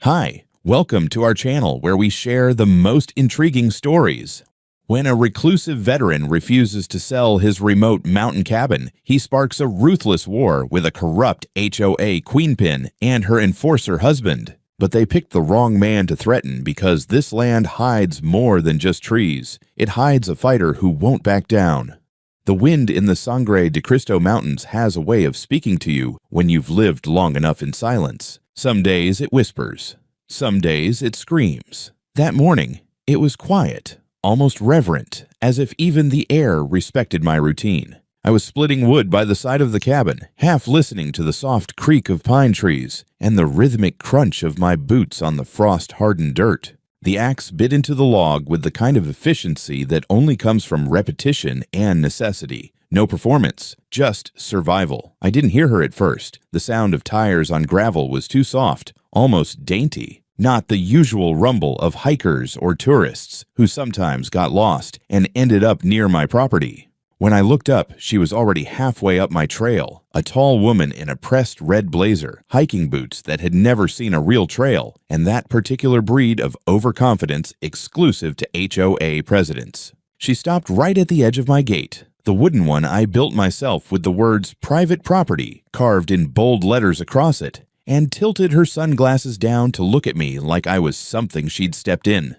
Hi, welcome to our channel where we share the most intriguing stories. When a reclusive veteran refuses to sell his remote mountain cabin, he sparks a ruthless war with a corrupt HOA queenpin and her enforcer husband. But they picked the wrong man to threaten because this land hides more than just trees. It hides a fighter who won't back down. The wind in the Sangre de Cristo Mountains has a way of speaking to you when you've lived long enough in silence. Some days it whispers. Some days it screams. That morning, it was quiet, almost reverent, as if even the air respected my routine. I was splitting wood by the side of the cabin, half listening to the soft creak of pine trees and the rhythmic crunch of my boots on the frost-hardened dirt. The axe bit into the log with the kind of efficiency that only comes from repetition and necessity. No performance, just survival. I didn't hear her at first. The sound of tires on gravel was too soft, almost dainty. Not the usual rumble of hikers or tourists who sometimes got lost and ended up near my property. When I looked up, she was already halfway up my trail, a tall woman in a pressed red blazer, hiking boots that had never seen a real trail, and that particular breed of overconfidence exclusive to HOA presidents. She stopped right at the edge of my gate, the wooden one I built myself with the words "private property" carved in bold letters across it, and tilted her sunglasses down to look at me like I was something she'd stepped in.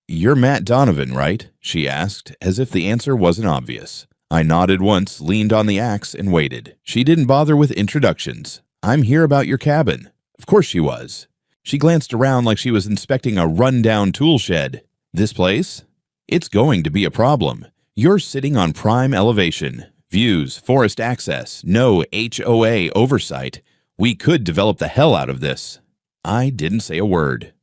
"You're Matt Donovan, right?" she asked, as if the answer wasn't obvious. I nodded once, leaned on the axe, and waited. She didn't bother with introductions. "I'm here about your cabin." Of course she was. She glanced around like she was inspecting a run-down tool shed. "This place? It's going to be a problem. You're sitting on prime elevation. Views, forest access, no HOA oversight. We could develop the hell out of this." I didn't say a word.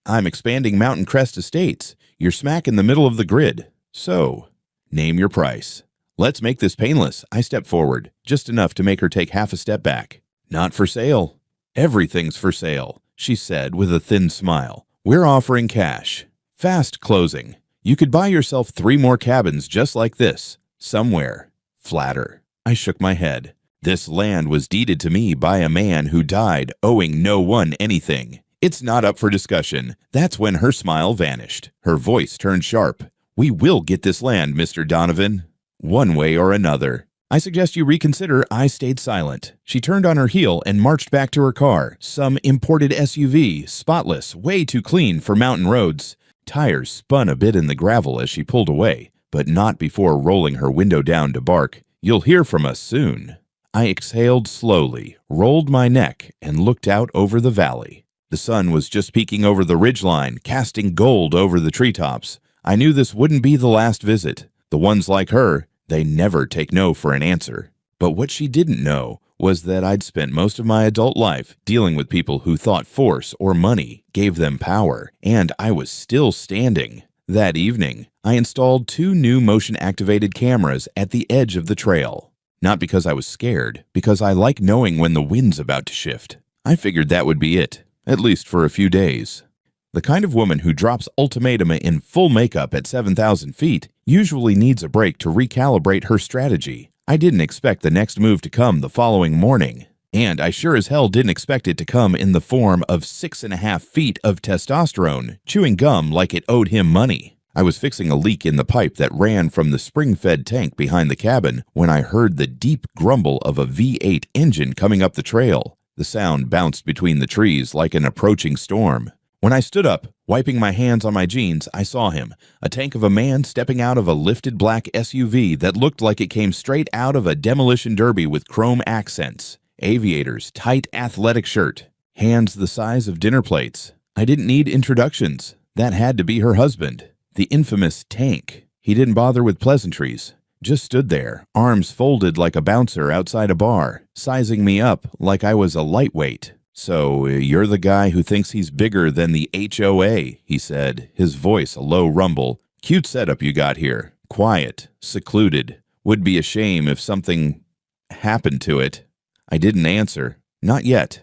"I'm expanding Mountain Crest Estates. You're smack in the middle of the grid. So, name your price." "Let's make this painless." I stepped forward, just enough to make her take half a step back. "Not for sale." "Everything's for sale," she said with a thin smile. "We're offering cash. Fast closing. You could buy yourself 3 more cabins just like this, somewhere flatter." I shook my head. This land was deeded to me by a man who died owing no one anything. It's not up for discussion. That's when her smile vanished. Her voice turned sharp. "We will get this land, Mr. Donovan. One way or another. I suggest you reconsider." I stayed silent. She turned on her heel and marched back to her car. Some imported SUV, spotless, way too clean for mountain roads. Tires spun a bit in the gravel as she pulled away, but not before rolling her window down to bark, "You'll hear from us soon." I exhaled slowly, rolled my neck, and looked out over the valley. The sun was just peeking over the ridgeline, casting gold over the treetops. I knew this wouldn't be the last visit. The ones like her, they never take no for an answer. But what she didn't know was that I'd spent most of my adult life dealing with people who thought force or money gave them power, and I was still standing. That evening, I installed 2 new motion-activated cameras at the edge of the trail. Not because I was scared, because I like knowing when the wind's about to shift. I figured that would be it, at least for a few days. The kind of woman who drops ultimatum in full makeup at 7,000 feet usually needs a break to recalibrate her strategy. I didn't expect the next move to come the following morning, and I sure as hell didn't expect it to come in the form of 6.5 feet of testosterone chewing gum like it owed him money. I was fixing a leak in the pipe that ran from the spring-fed tank behind the cabin when I heard the deep grumble of a V8 engine coming up the trail. The sound bounced between the trees like an approaching storm. When I stood up, wiping my hands on my jeans, I saw him, a tank of a man stepping out of a lifted black SUV that looked like it came straight out of a demolition derby with chrome accents, aviators, tight athletic shirt, hands the size of dinner plates. I didn't need introductions. That had to be her husband, the infamous Tank. He didn't bother with pleasantries, just stood there, arms folded like a bouncer outside a bar, sizing me up like I was a lightweight. "So, you're the guy who thinks he's bigger than the HOA, he said, his voice a low rumble. "Cute setup you got here. Quiet, secluded. Would be a shame if something happened to it." I didn't answer. Not yet.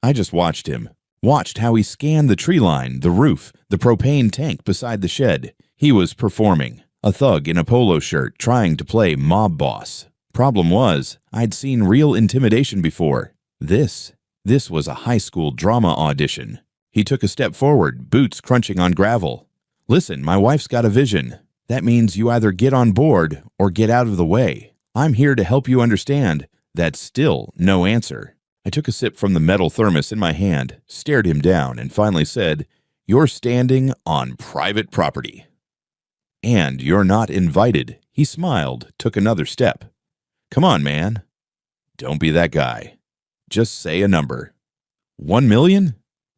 I just watched him. Watched how he scanned the tree line, the roof, the propane tank beside the shed. He was performing. A thug in a polo shirt trying to play mob boss. Problem was, I'd seen real intimidation before. This was a high school drama audition. He took a step forward, boots crunching on gravel. Listen, my wife's got a vision. That means you either get on board or get out of the way. I'm here to help you understand. That's still no answer. I took a sip from the metal thermos in my hand, stared him down, and finally said, "You're standing on private property. And you're not invited." He smiled, took another step. "Come on, man. Don't be that guy. Just say a number. 1 million?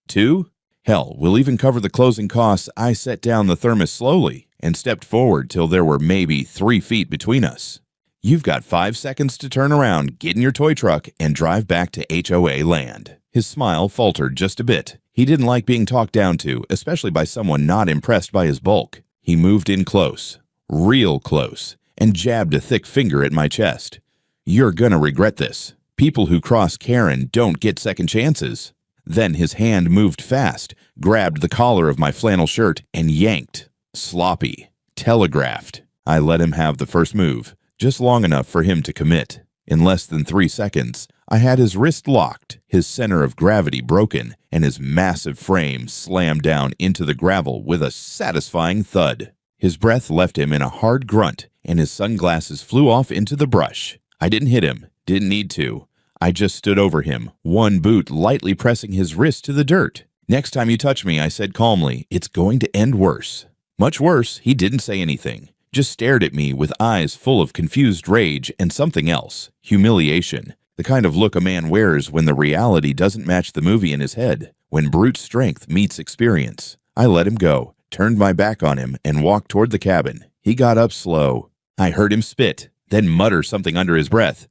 2? Hell, we'll even cover the closing costs." I set down the thermos slowly and stepped forward till there were maybe 3 feet between us. "You've got 5 seconds to turn around, get in your toy truck, and drive back to HOA land." His smile faltered just a bit. He didn't like being talked down to, especially by someone not impressed by his bulk. He moved in close, real close, and jabbed a thick finger at my chest. "You're gonna regret this. People who cross Karen don't get second chances." Then his hand moved fast, grabbed the collar of my flannel shirt, and yanked. Sloppy. Telegraphed. I let him have the first move, just long enough for him to commit. In less than 3 seconds, I had his wrist locked, his center of gravity broken, and his massive frame slammed down into the gravel with a satisfying thud. His breath left him in a hard grunt, and his sunglasses flew off into the brush. I didn't hit him, didn't need to. I just stood over him, one boot lightly pressing his wrist to the dirt. "Next time you touch me," I said calmly, "it's going to end worse." Much worse, he didn't say anything, just stared at me with eyes full of confused rage and something else, humiliation. The kind of look a man wears when the reality doesn't match the movie in his head, when brute strength meets experience. I let him go, turned my back on him, and walked toward the cabin. He got up slow. I heard him spit, then mutter something under his breath.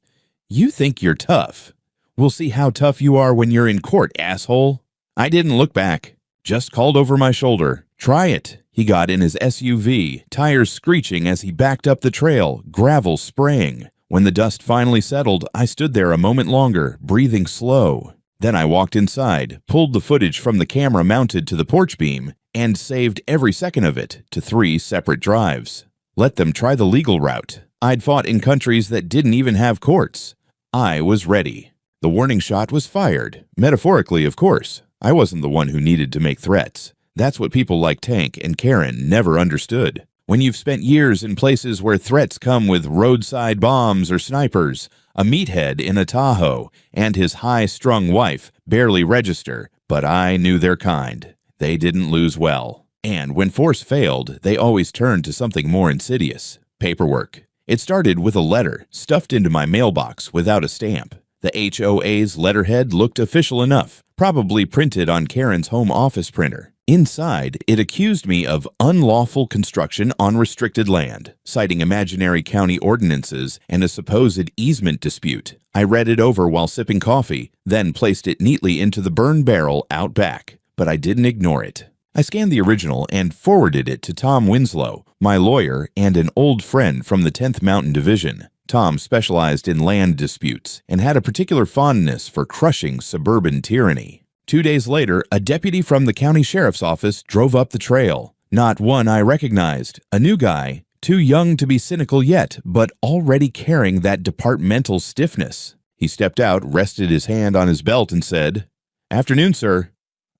"You think you're tough? We'll see how tough you are when you're in court, asshole." I didn't look back, just called over my shoulder, "Try it." He got in his SUV, tires screeching as he backed up the trail, gravel spraying. When the dust finally settled, I stood there a moment longer, breathing slow. Then I walked inside, pulled the footage from the camera mounted to the porch beam, and saved every second of it to 3 separate drives. Let them try the legal route. I'd fought in countries that didn't even have courts. I was ready. The warning shot was fired. Metaphorically, of course. I wasn't the one who needed to make threats. That's what people like Tank and Karen never understood. When you've spent years in places where threats come with roadside bombs or snipers, a meathead in a Tahoe and his high-strung wife barely register, but I knew their kind. They didn't lose well. And when force failed, they always turned to something more insidious: paperwork. It started with a letter stuffed into my mailbox without a stamp. The HOA's letterhead looked official enough, probably printed on Karen's home office printer. Inside, it accused me of unlawful construction on restricted land, citing imaginary county ordinances and a supposed easement dispute. I read it over while sipping coffee, then placed it neatly into the burn barrel out back, but I didn't ignore it. I scanned the original and forwarded it to Tom Winslow, my lawyer and an old friend from the 10th Mountain Division. Tom specialized in land disputes and had a particular fondness for crushing suburban tyranny. 2 days later, a deputy from the county sheriff's office drove up the trail. Not one I recognized, a new guy, too young to be cynical yet, but already carrying that departmental stiffness. He stepped out, rested his hand on his belt, and said, "Afternoon, sir.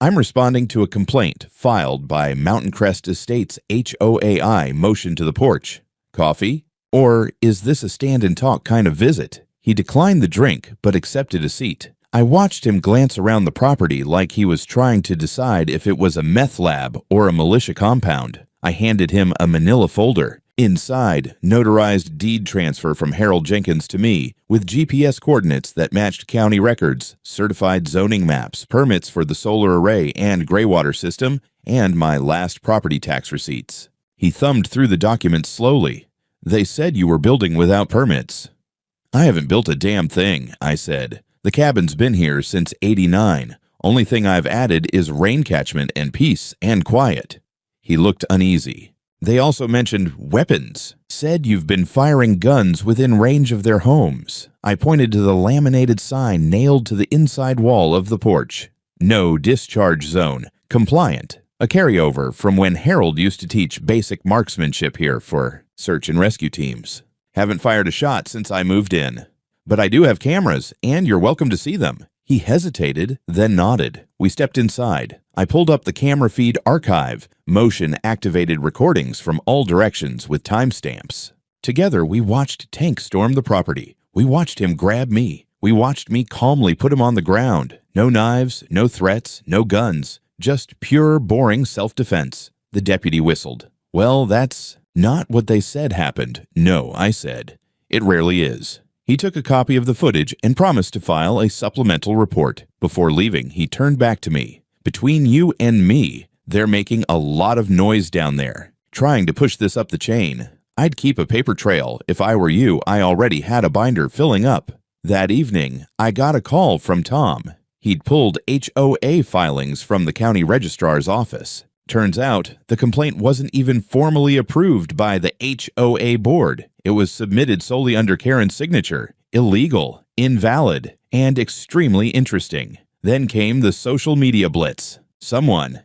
I'm responding to a complaint filed by Mountain Crest Estates HOAI motion to the porch. Coffee? Or is this a stand-and-talk kind of visit?" He declined the drink, but accepted a seat. I watched him glance around the property like he was trying to decide if it was a meth lab or a militia compound. I handed him a manila folder. Inside, notarized deed transfer from Harold Jenkins to me, with GPS coordinates that matched county records, certified zoning maps, permits for the solar array and graywater system, and my last property tax receipts. He thumbed through the documents slowly. "They said you were building without permits." "I haven't built a damn thing," I said. "The cabin's been here since '89. Only thing I've added is rain catchment and peace and quiet." He looked uneasy. "They also mentioned weapons. Said you've been firing guns within range of their homes." I pointed to the laminated sign nailed to the inside wall of the porch. "No discharge zone. Compliant." A carryover from when Harold used to teach basic marksmanship here for search and rescue teams. "Haven't fired a shot since I moved in. But I do have cameras, and you're welcome to see them." He hesitated, then nodded. We stepped inside. I pulled up the camera feed archive, motion-activated recordings from all directions with timestamps. Together, we watched Tank storm the property. We watched him grab me. We watched me calmly put him on the ground. No knives, no threats, no guns. Just pure, boring self-defense. The deputy whistled. Well, that's not what they said happened. No, I said. It rarely is. He took a copy of the footage and promised to file a supplemental report. Before leaving, he turned back to me. Between you and me, they're making a lot of noise down there, trying to push this up the chain. I'd keep a paper trail. If I were you, I already had a binder filling up. That evening, I got a call from Tom. He'd pulled HOA filings from the county registrar's office. Turns out, the complaint wasn't even formally approved by the HOA board. It was submitted solely under Karen's signature. Illegal, invalid, and extremely interesting. Then came the social media blitz. Someone,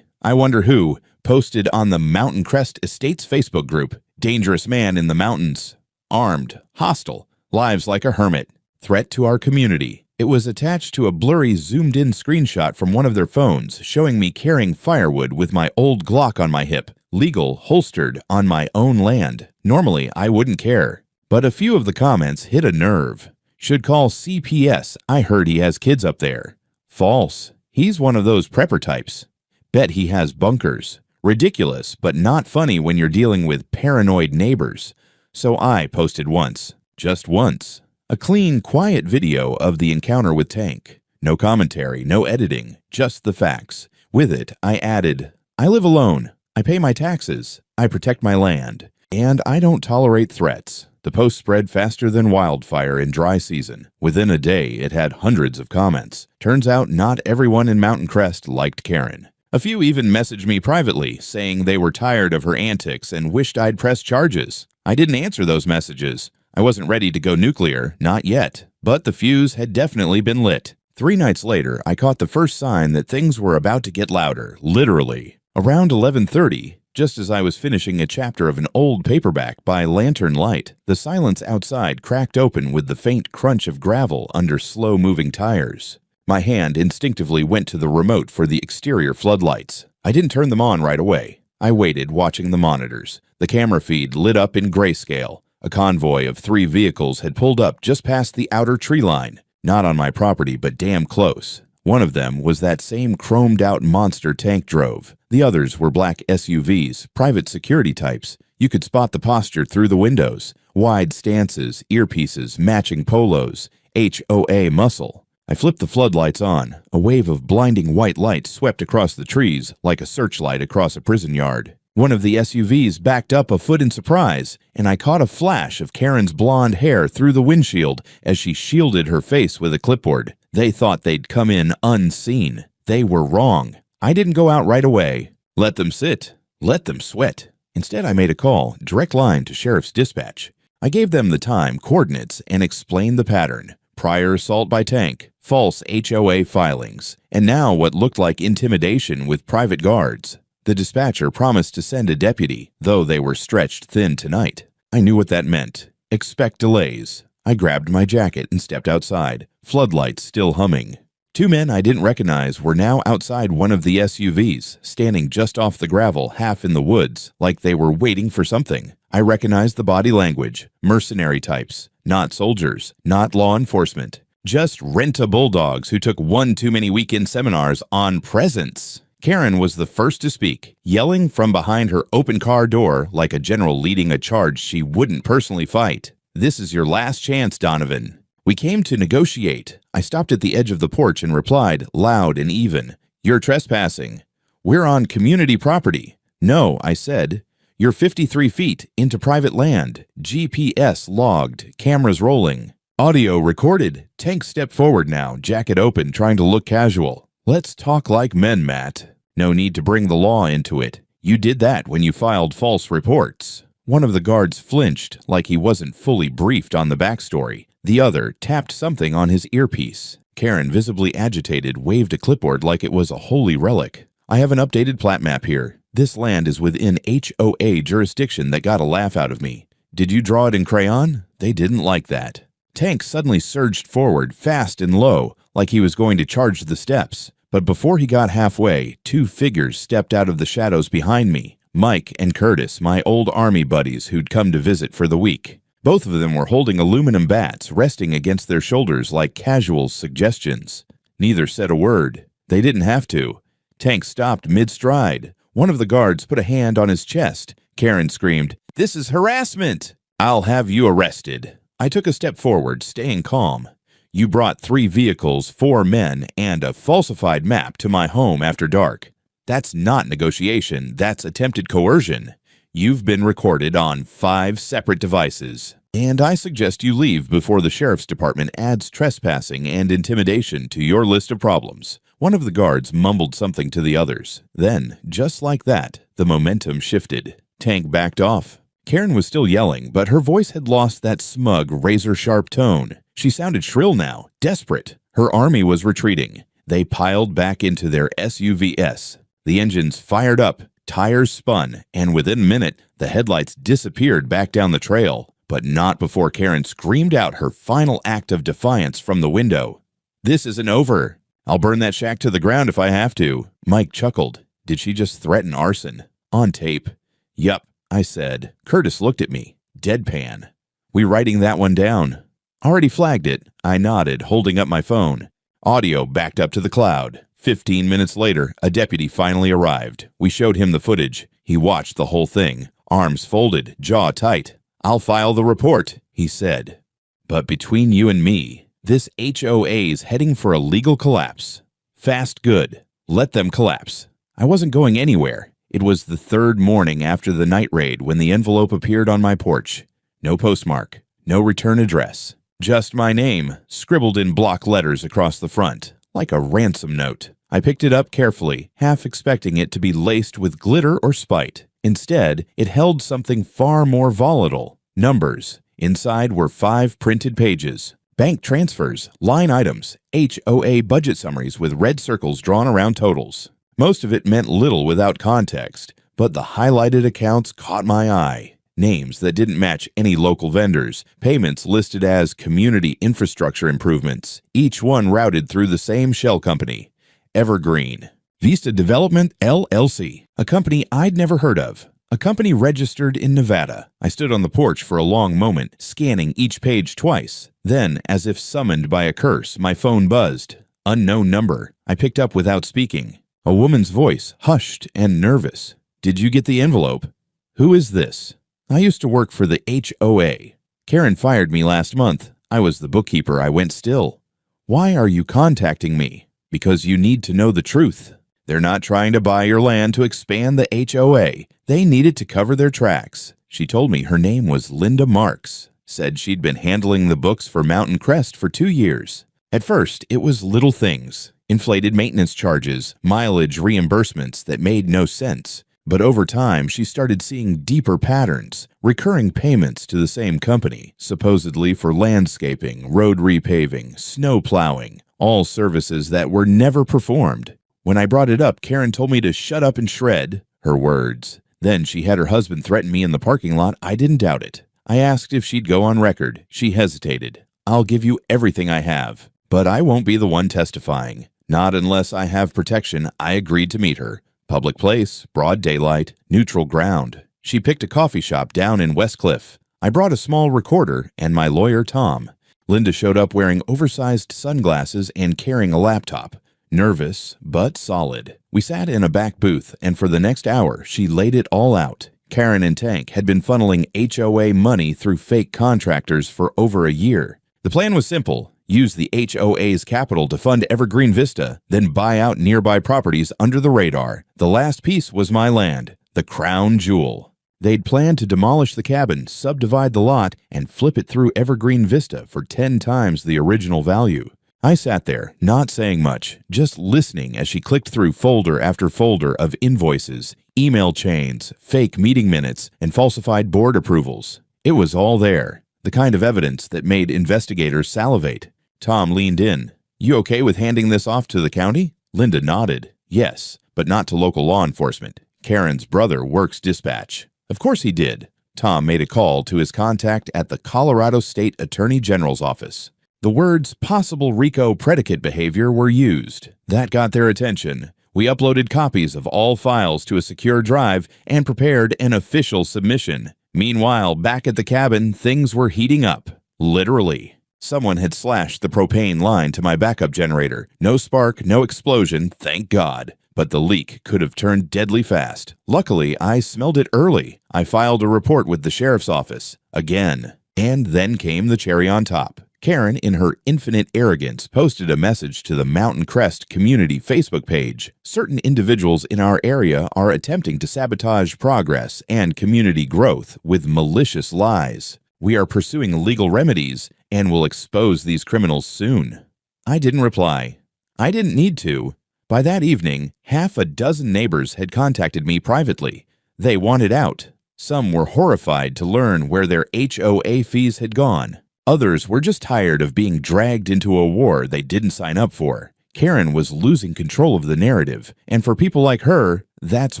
I wonder who, posted on the Mountain Crest Estates Facebook group, "Dangerous man in the mountains. Armed, hostile, lives like a hermit. Threat to our community." It was attached to a blurry zoomed-in screenshot from one of their phones showing me carrying firewood with my old Glock on my hip, legal, holstered, on my own land. Normally, I wouldn't care. But a few of the comments hit a nerve. "Should call CPS. I heard he has kids up there." False. He's one of those prepper types. Bet he has bunkers. Ridiculous, but not funny when you're dealing with paranoid neighbors. So I posted once. Just once. A clean, quiet video of the encounter with Tank. No commentary, no editing, just the facts. With it, I added, "I live alone. I pay my taxes. I protect my land. And I don't tolerate threats." The post spread faster than wildfire in dry season. Within a day, it had hundreds of comments. Turns out not everyone in Mountain Crest liked Karen. A few even messaged me privately, saying they were tired of her antics and wished I'd press charges. I didn't answer those messages. I wasn't ready to go nuclear, not yet. But the fuse had definitely been lit. 3 nights later, I caught the first sign that things were about to get louder, literally. Around 11:30, just as I was finishing a chapter of an old paperback by lantern light, the silence outside cracked open with the faint crunch of gravel under slow-moving tires. My hand instinctively went to the remote for the exterior floodlights. I didn't turn them on right away. I waited, watching the monitors. The camera feed lit up in grayscale. A convoy of 3 vehicles had pulled up just past the outer tree line. Not on my property, but damn close. One of them was that same chromed-out monster Tank drove. The others were black SUVs, private security types. You could spot the posture through the windows. Wide stances, earpieces, matching polos. HOA muscle. I flipped the floodlights on. A wave of blinding white light swept across the trees like a searchlight across a prison yard. One of the SUVs backed up a foot in surprise, and I caught a flash of Karen's blonde hair through the windshield as she shielded her face with a clipboard. They thought they'd come in unseen. They were wrong. I didn't go out right away. Let them sit. Let them sweat. Instead, I made a call, direct line to Sheriff's Dispatch. I gave them the time, coordinates, and explained the pattern. Prior assault by Tank, false HOA filings, and now what looked like intimidation with private guards. The dispatcher promised to send a deputy, though they were stretched thin tonight. I knew what that meant. Expect delays. I grabbed my jacket and stepped outside, floodlights still humming. 2 men I didn't recognize were now outside one of the SUVs, standing just off the gravel, half in the woods, like they were waiting for something. I recognized the body language. Mercenary types. Not soldiers. Not law enforcement. Just rent-a-bulldogs who took one too many weekend seminars on presence. Karen was the first to speak, yelling from behind her open car door like a general leading a charge she wouldn't personally fight. "This is your last chance, Donovan. We came to negotiate." I stopped at the edge of the porch and replied, loud and even, "You're trespassing. We're on community property." "No," I said. "You're 53 feet into private land. GPS logged, cameras rolling. Audio recorded." Tank stepped forward now, jacket open, trying to look casual. "Let's talk like men, Matt. No need to bring the law into it. You did that when you filed false reports." One of the guards flinched, like he wasn't fully briefed on the backstory. The other tapped something on his earpiece. Karen, visibly agitated, waved a clipboard like it was a holy relic. "I have an updated plat map here. This land is within HOA jurisdiction that got a laugh out of me. Did you draw it in crayon? They didn't like that." Tank suddenly surged forward, fast and low, like he was going to charge the steps. But before he got halfway, two figures stepped out of the shadows behind me. Mike and Curtis, my old army buddies who'd come to visit for the week. Both of them were holding aluminum bats resting against their shoulders like casual suggestions. Neither said a word. They didn't have to. Tank stopped mid-stride. One of the guards put a hand on his chest. Karen screamed, "This is harassment! I'll have you arrested." I took a step forward, staying calm. "You brought 3 vehicles, 4 men, and a falsified map to my home after dark. That's not negotiation, that's attempted coercion. You've been recorded on 5 separate devices, and I suggest you leave before the sheriff's department adds trespassing and intimidation to your list of problems." One of the guards mumbled something to the others. Then, just like that, the momentum shifted. Tank backed off. Karen was still yelling, but her voice had lost that smug, razor-sharp tone. She sounded shrill now, desperate. Her army was retreating. They piled back into their SUVs. The engines fired up, tires spun, and within a minute, the headlights disappeared back down the trail. But not before Karen screamed out her final act of defiance from the window. "This isn't over. I'll burn that shack to the ground if I have to." Mike chuckled. Did she just threaten arson? On tape. "Yup," I said. Curtis looked at me. Deadpan. "We writing that one down?" "Already flagged it." I nodded, holding up my phone. Audio backed up to the cloud. 15 minutes later, a deputy finally arrived. We showed him the footage. He watched the whole thing, arms folded, jaw tight. "I'll file the report," he said. But between you and me, this HOA's heading for a legal collapse. Fast good. Let them collapse. I wasn't going anywhere. It was the 3rd morning after the night raid when the envelope appeared on my porch. No postmark, no return address. Just my name, scribbled in block letters across the front, like a ransom note. I picked it up carefully, half expecting it to be laced with glitter or spite. Instead, it held something far more volatile. Numbers. Inside were 5 printed pages. Bank transfers, line items, HOA budget summaries with red circles drawn around totals. Most of it meant little without context, but the highlighted accounts caught my eye. Names that didn't match any local vendors, payments listed as community infrastructure improvements, each one routed through the same shell company, Evergreen. Vista Development, LLC, a company I'd never heard of. A company registered in Nevada. I stood on the porch for a long moment, scanning each page twice. Then, as if summoned by a curse, my phone buzzed. Unknown number. I picked up without speaking. A woman's voice, hushed and nervous. "Did you get the envelope?" "Who is this?" "I used to work for the HOA. Karen fired me last month. I was the bookkeeper. I went still." "Why are you contacting me?" "Because you need to know the truth. They're not trying to buy your land to expand the HOA. They need it to cover their tracks." She told me her name was Linda Marks. Said she'd been handling the books for Mountain Crest for 2 years. At first, it was little things. Inflated maintenance charges, mileage reimbursements that made no sense. But over time, she started seeing deeper patterns, recurring payments to the same company, supposedly for landscaping, road repaving, snow plowing, all services that were never performed. When I brought it up, Karen told me to shut up and shred, her words. Then she had her husband threaten me in the parking lot. I didn't doubt it. I asked if she'd go on record. She hesitated. "I'll give you everything I have, but I won't be the one testifying. Not unless I have protection." I agreed to meet her. Public place, broad daylight, neutral ground. She picked a coffee shop down in Westcliff. I brought a small recorder and my lawyer, Tom. Linda showed up wearing oversized sunglasses and carrying a laptop. Nervous, but solid. We sat in a back booth, and for the next hour, she laid it all out. Karen and Tank had been funneling HOA money through fake contractors for over a year. The plan was simple. Use the HOA's capital to fund Evergreen Vista, then buy out nearby properties under the radar. The last piece was my land, the crown jewel. They'd planned to demolish the cabin, subdivide the lot, and flip it through Evergreen Vista for 10 times the original value. I sat there, not saying much, just listening as she clicked through folder after folder of invoices, email chains, fake meeting minutes, and falsified board approvals. It was all there, the kind of evidence that made investigators salivate. Tom leaned in. "You okay with handing this off to the county?" Linda nodded. "Yes, but not to local law enforcement. Karen's brother works dispatch." Of course he did. Tom made a call to his contact at the Colorado State Attorney General's office. The words possible RICO predicate behavior were used. That got their attention. We uploaded copies of all files to a secure drive and prepared an official submission. Meanwhile, back at the cabin, things were heating up. Literally. Someone had slashed the propane line to my backup generator. No spark, no explosion, thank God. But the leak could have turned deadly fast. Luckily, I smelled it early. I filed a report with the sheriff's office. Again. And then came the cherry on top. Karen, in her infinite arrogance, posted a message to the Mountain Crest community Facebook page. Certain individuals in our area are attempting to sabotage progress and community growth with malicious lies. We are pursuing legal remedies and will expose these criminals soon. I didn't reply. I didn't need to. By that evening, half a dozen neighbors had contacted me privately. They wanted out. Some were horrified to learn where their HOA fees had gone. Others were just tired of being dragged into a war they didn't sign up for. Karen was losing control of the narrative, and for people like her, that's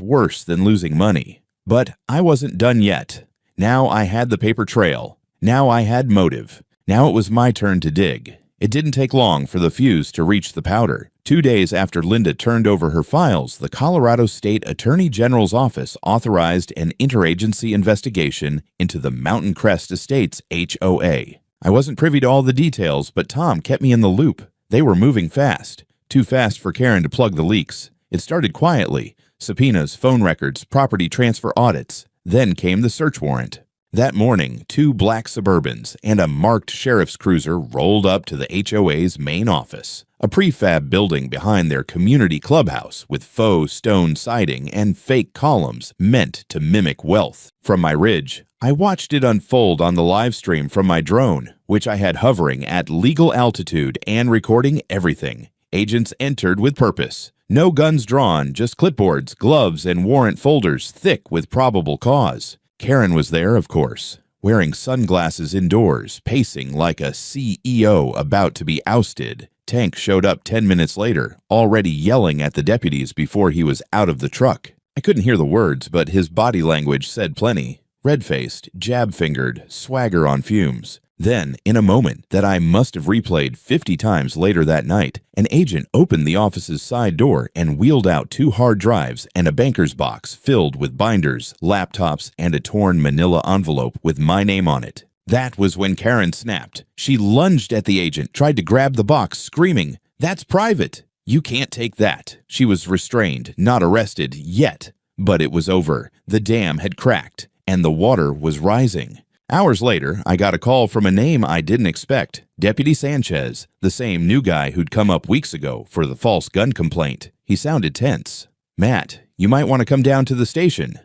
worse than losing money. But I wasn't done yet. Now I had the paper trail. Now I had motive. Now it was my turn to dig. It didn't take long for the fuse to reach the powder. 2 days after Linda turned over her files, the Colorado State Attorney General's office authorized an interagency investigation into the Mountain Crest Estates HOA. I wasn't privy to all the details, but Tom kept me in the loop. They were moving fast. Too fast for Karen to plug the leaks. It started quietly. Subpoenas, phone records, property transfer audits. Then came the search warrant. That morning, 2 black Suburbans and a marked sheriff's cruiser rolled up to the HOA's main office, a prefab building behind their community clubhouse with faux stone siding and fake columns meant to mimic wealth. From my ridge, I watched it unfold on the live stream from my drone, which I had hovering at legal altitude and recording everything. Agents entered with purpose. No guns drawn, just clipboards, gloves, and warrant folders thick with probable cause. Karen was there, of course, wearing sunglasses indoors, pacing like a CEO about to be ousted. Tank showed up 10 minutes later, already yelling at the deputies before he was out of the truck. I couldn't hear the words, but his body language said plenty. Red-faced, jab-fingered, swagger on fumes. Then, in a moment that I must have replayed 50 times later that night, an agent opened the office's side door and wheeled out 2 hard drives and a banker's box filled with binders, laptops, and a torn manila envelope with my name on it. That was when Karen snapped. She lunged at the agent, tried to grab the box, screaming, "That's private! You can't take that!" She was restrained, not arrested yet. But it was over. The dam had cracked, and the water was rising. Hours later, I got a call from a name I didn't expect. Deputy Sanchez, the same new guy who'd come up weeks ago for the false gun complaint. He sounded tense. "Matt, you might want to come down to the station.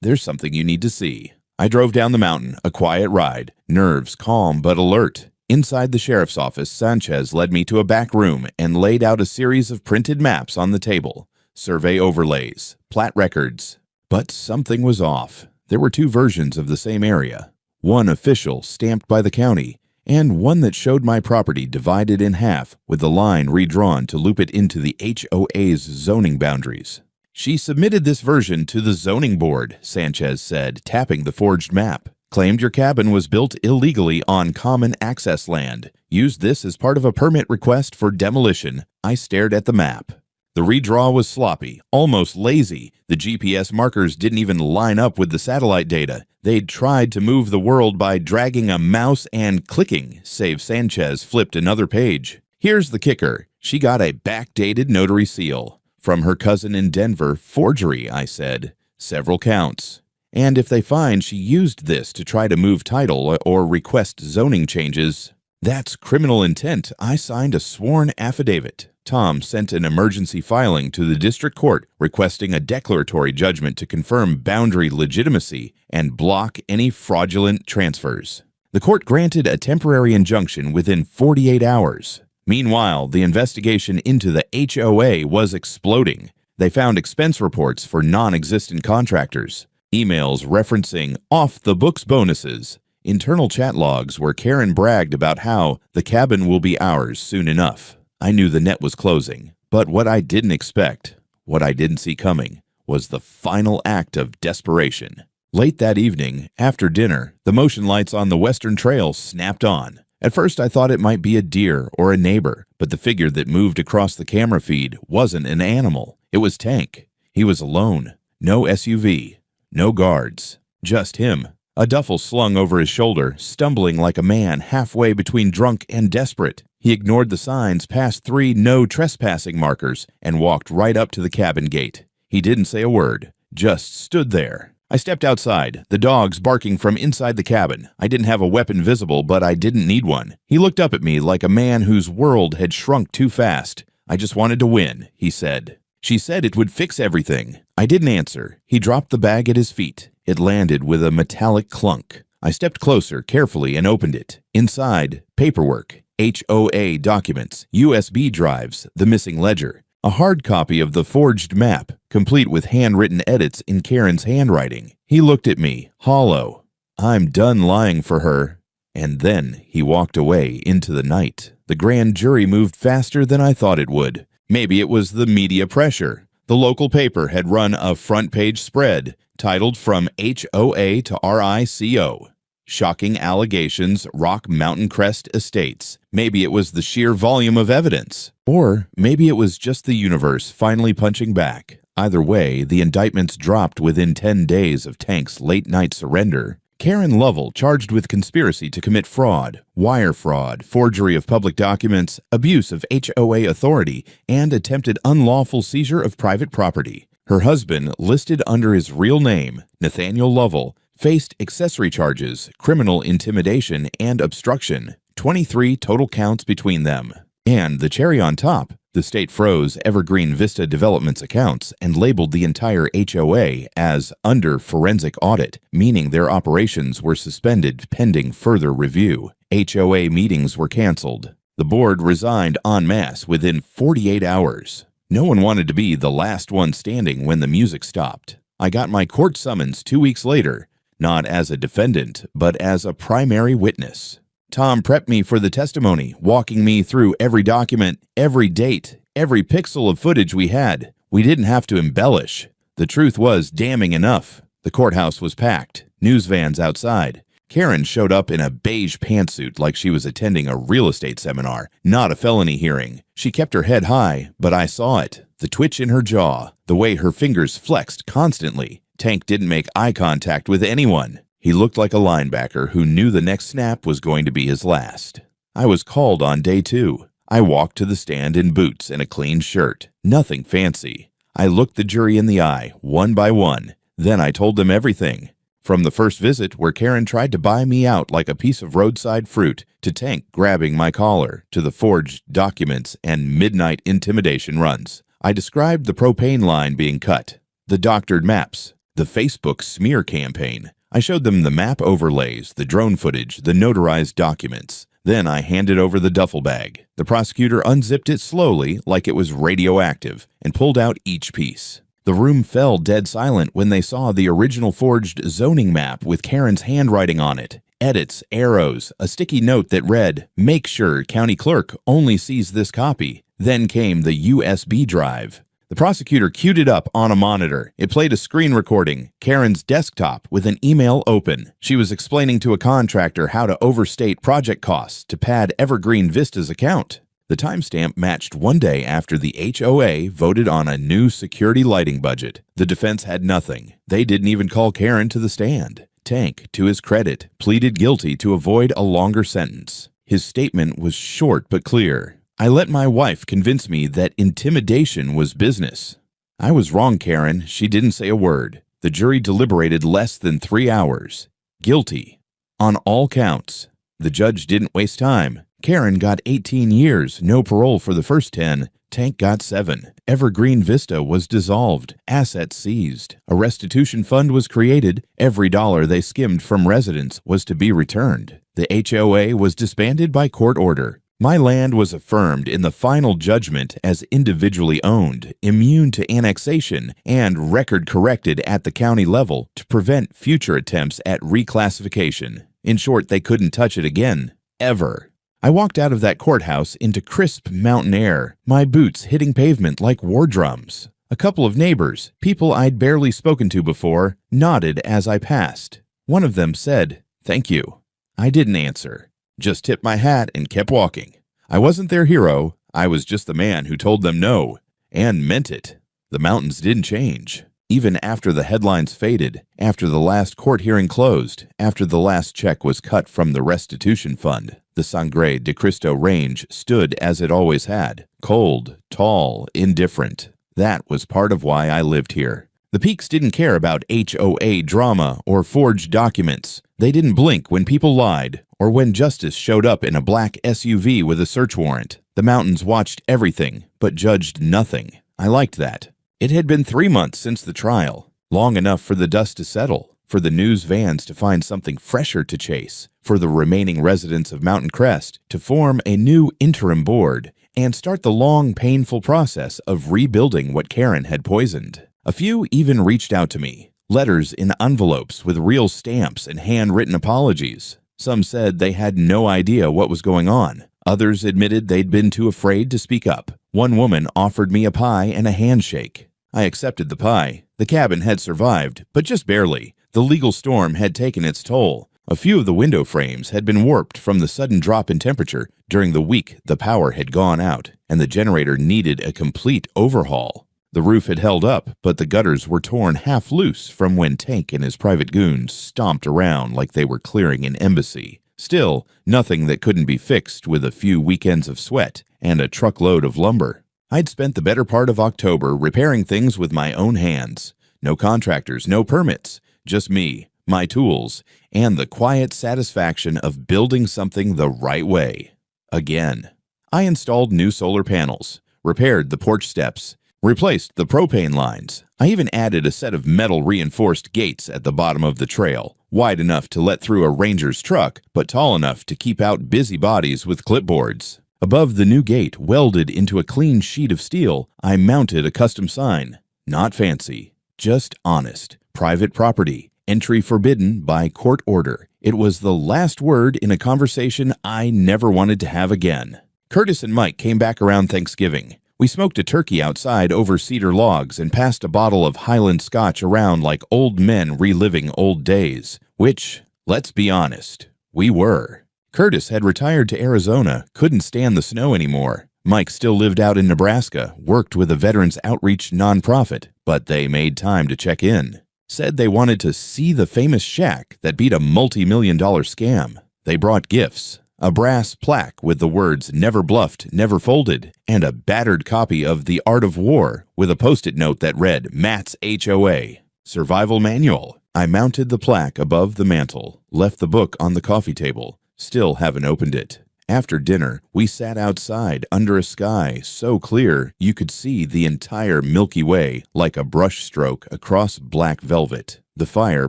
There's something you need to see." I drove down the mountain, a quiet ride, nerves calm but alert. Inside the sheriff's office, Sanchez led me to a back room and laid out a series of printed maps on the table. Survey overlays, plat records. But something was off. There were 2 versions of the same area. One official, stamped by the county, and one that showed my property divided in half with the line redrawn to loop it into the HOA's zoning boundaries. "She submitted this version to the zoning board," Sanchez said, tapping the forged map. "Claimed your cabin was built illegally on common access land. Used this as part of a permit request for demolition." I stared at the map. The redraw was sloppy, almost lazy. The GPS markers didn't even line up with the satellite data. They'd tried to move the world by dragging a mouse and clicking, save Sanchez flipped another page. Here's the kicker. She got a backdated notary seal. "From her cousin in Denver, forgery," I said. "Several counts. And if they find she used this to try to move title or request zoning changes, that's criminal intent." I signed a sworn affidavit. Tom sent an emergency filing to the district court requesting a declaratory judgment to confirm boundary legitimacy and block any fraudulent transfers. The court granted a temporary injunction within 48 hours. Meanwhile, the investigation into the HOA was exploding. They found expense reports for non-existent contractors, emails referencing off-the-books bonuses, internal chat logs where Karen bragged about how the cabin will be ours soon enough. I knew the net was closing, but what I didn't expect, what I didn't see coming, was the final act of desperation. Late that evening, after dinner, the motion lights on the Western Trail snapped on. At first, I thought it might be a deer or a neighbor, but the figure that moved across the camera feed wasn't an animal. It was Tank. He was alone. No SUV. No guards. Just him. A duffel slung over his shoulder, stumbling like a man halfway between drunk and desperate. He ignored the signs past 3 no trespassing markers and walked right up to the cabin gate. He didn't say a word, just stood there. I stepped outside, the dogs barking from inside the cabin. I didn't have a weapon visible, but I didn't need one. He looked up at me like a man whose world had shrunk too fast. "I just wanted to win," he said. "She said it would fix everything." I didn't answer. He dropped the bag at his feet. It landed with a metallic clunk. I stepped closer, carefully, and opened it. Inside, paperwork, HOA documents, USB drives, the missing ledger. A hard copy of the forged map, complete with handwritten edits in Karen's handwriting. He looked at me, hollow. "I'm done lying for her." And then he walked away into the night. The grand jury moved faster than I thought it would. Maybe it was the media pressure. The local paper had run a front-page spread titled "From HOA to RICO. Shocking Allegations Rock Mountain Crest Estates." Maybe it was the sheer volume of evidence. Or maybe it was just the universe finally punching back. Either way, the indictments dropped within 10 days of Tank's late-night surrender. Karen Lovell charged with conspiracy to commit fraud, wire fraud, forgery of public documents, abuse of HOA authority, and attempted unlawful seizure of private property. Her husband, listed under his real name, Nathaniel Lovell, faced accessory charges, criminal intimidation, and obstruction. 23 total counts between them. And the cherry on top, the state froze Evergreen Vista Development's accounts and labeled the entire HOA as under forensic audit, meaning their operations were suspended pending further review. HOA meetings were canceled. The board resigned en masse within 48 hours. No one wanted to be the last one standing when the music stopped. I got my court summons 2 weeks later, not as a defendant, but as a primary witness. Tom prepped me for the testimony, walking me through every document, every date, every pixel of footage we had. We didn't have to embellish. The truth was damning enough. The courthouse was packed, news vans outside. Karen showed up in a beige pantsuit like she was attending a real estate seminar, not a felony hearing. She kept her head high, but I saw it. The twitch in her jaw, the way her fingers flexed constantly. Tank didn't make eye contact with anyone. He looked like a linebacker who knew the next snap was going to be his last. I was called on day 2. I walked to the stand in boots and a clean shirt. Nothing fancy. I looked the jury in the eye, one by one. Then I told them everything. From the first visit, where Karen tried to buy me out like a piece of roadside fruit, to Tank grabbing my collar, to the forged documents and midnight intimidation runs. I described the propane line being cut, the doctored maps, the Facebook smear campaign. I showed them the map overlays, the drone footage, the notarized documents. Then I handed over the duffel bag. The prosecutor unzipped it slowly, like it was radioactive, and pulled out each piece. The room fell dead silent when they saw the original forged zoning map with Karen's handwriting on it. Edits, arrows, a sticky note that read, "Make sure county clerk only sees this copy." Then came the USB drive. The prosecutor queued it up on a monitor. It played a screen recording, Karen's desktop, with an email open. She was explaining to a contractor how to overstate project costs to pad Evergreen Vista's account. The timestamp matched one day after the HOA voted on a new security lighting budget. The defense had nothing. They didn't even call Karen to the stand. Tank, to his credit, pleaded guilty to avoid a longer sentence. His statement was short but clear. "I let my wife convince me that intimidation was business." I was wrong, Karen. She didn't say a word. The jury deliberated less than 3 hours. Guilty. On all counts. The judge didn't waste time. Karen got 18 years, no parole for the first 10. Tank got 7. Evergreen Vista was dissolved, assets seized. A restitution fund was created. Every dollar they skimmed from residents was to be returned. The HOA was disbanded by court order. My land was affirmed in the final judgment as individually owned, immune to annexation, and record-corrected at the county level to prevent future attempts at reclassification. In short, they couldn't touch it again. Ever. I walked out of that courthouse into crisp mountain air, my boots hitting pavement like war drums. A couple of neighbors, people I'd barely spoken to before, nodded as I passed. One of them said, "Thank you." I didn't answer. Just tipped my hat and kept walking. I wasn't their hero. I was just the man who told them no, and meant it. The mountains didn't change. Even after the headlines faded, after the last court hearing closed, after the last check was cut from the restitution fund, the Sangre de Cristo Range stood as it always had, cold, tall, indifferent. That was part of why I lived here. The peaks didn't care about HOA drama or forged documents. They didn't blink when people lied or when justice showed up in a black SUV with a search warrant. The mountains watched everything but judged nothing. I liked that. It had been 3 months since the trial, long enough for the dust to settle, for the news vans to find something fresher to chase, for the remaining residents of Mountain Crest to form a new interim board and start the long, painful process of rebuilding what Karen had poisoned. A few even reached out to me, letters in envelopes with real stamps and handwritten apologies. Some said they had no idea what was going on. Others admitted they'd been too afraid to speak up. One woman offered me a pie and a handshake. I accepted the pie. The cabin had survived, but just barely. The legal storm had taken its toll. A few of the window frames had been warped from the sudden drop in temperature during the week the power had gone out, and the generator needed a complete overhaul. The roof had held up, but the gutters were torn half loose from when Tank and his private goons stomped around like they were clearing an embassy. Still, nothing that couldn't be fixed with a few weekends of sweat and a truckload of lumber. I'd spent the better part of October repairing things with my own hands. No contractors, no permits, just me, my tools, and the quiet satisfaction of building something the right way. Again. I installed new solar panels, repaired the porch steps, replaced the propane lines. I even added a set of metal reinforced gates at the bottom of the trail, wide enough to let through a ranger's truck, but tall enough to keep out busybodies with clipboards. Above the new gate, welded into a clean sheet of steel, I mounted a custom sign. Not fancy, just honest. Private property. Entry forbidden by court order. It was the last word in a conversation I never wanted to have again. Curtis and Mike came back around Thanksgiving. We smoked a turkey outside over cedar logs and passed a bottle of Highland Scotch around like old men reliving old days, which, let's be honest, we were. Curtis had retired to Arizona, couldn't stand the snow anymore. Mike still lived out in Nebraska, worked with a veterans outreach nonprofit, but they made time to check in. Said they wanted to see the famous shack that beat a multi-million-dollar scam. They brought gifts. A brass plaque with the words "Never Bluffed, Never Folded," and a battered copy of The Art of War with a post-it note that read Matt's HOA, Survival Manual. I mounted the plaque above the mantel, left the book on the coffee table, still haven't opened it. After dinner, we sat outside under a sky so clear you could see the entire Milky Way like a brushstroke across black velvet. The fire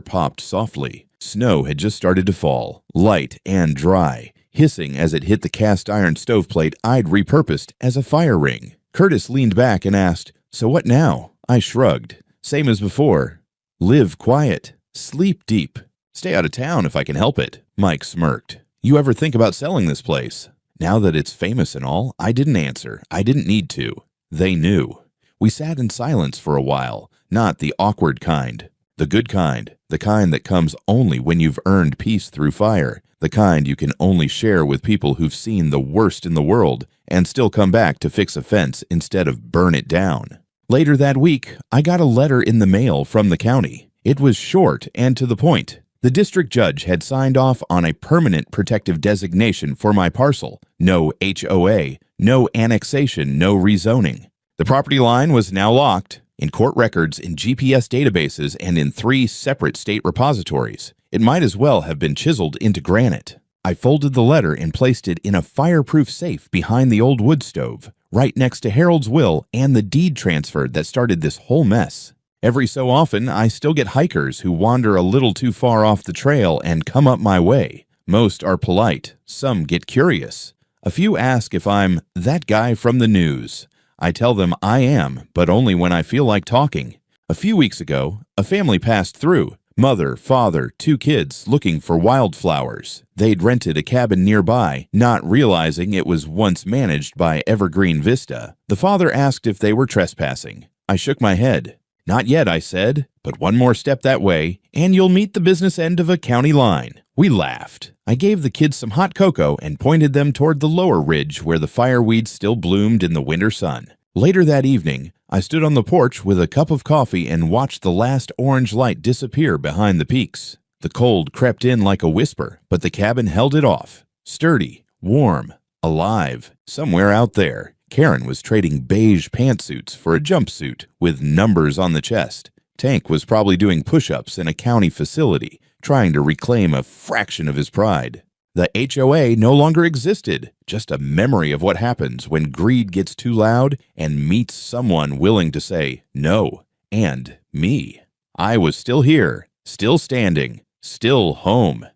popped softly. Snow had just started to fall, light and dry, hissing as it hit the cast-iron stoveplate I'd repurposed as a fire ring. Curtis leaned back and asked, "So what now?" I shrugged. Same as before. Live quiet. Sleep deep. Stay out of town if I can help it. Mike smirked. You ever think about selling this place? Now that it's famous and all, I didn't answer. I didn't need to. They knew. We sat in silence for a while, not the awkward kind. The good kind. The kind that comes only when you've earned peace through fire. The kind you can only share with people who've seen the worst in the world and still come back to fix a fence instead of burn it down. Later that week, I got a letter in the mail from the county. It was short and to the point. The district judge had signed off on a permanent protective designation for my parcel. No HOA, no annexation, no rezoning. The property line was now locked in court records, in GPS databases, and in 3 separate state repositories. It might as well have been chiseled into granite. I folded the letter and placed it in a fireproof safe behind the old wood stove, right next to Harold's will and the deed transfer that started this whole mess. Every so often, I still get hikers who wander a little too far off the trail and come up my way. Most are polite. Some get curious. A few ask if I'm that guy from the news. I tell them I am, but only when I feel like talking. A few weeks ago, a family passed through. Mother, father, 2 kids looking for wildflowers. They'd rented a cabin nearby, not realizing it was once managed by Evergreen Vista. The father asked if they were trespassing. I shook my head. Not yet, I said, but one more step that way, and you'll meet the business end of a county line. We laughed. I gave the kids some hot cocoa and pointed them toward the lower ridge where the fireweeds still bloomed in the winter sun. Later that evening, I stood on the porch with a cup of coffee and watched the last orange light disappear behind the peaks. The cold crept in like a whisper, but the cabin held it off. Sturdy, warm, alive. Somewhere out there, Karen was trading beige pantsuits for a jumpsuit with numbers on the chest. Tank was probably doing push-ups in a county facility, trying to reclaim a fraction of his pride. The HOA no longer existed, just a memory of what happens when greed gets too loud and meets someone willing to say no, and me. I was still here, still standing, still home.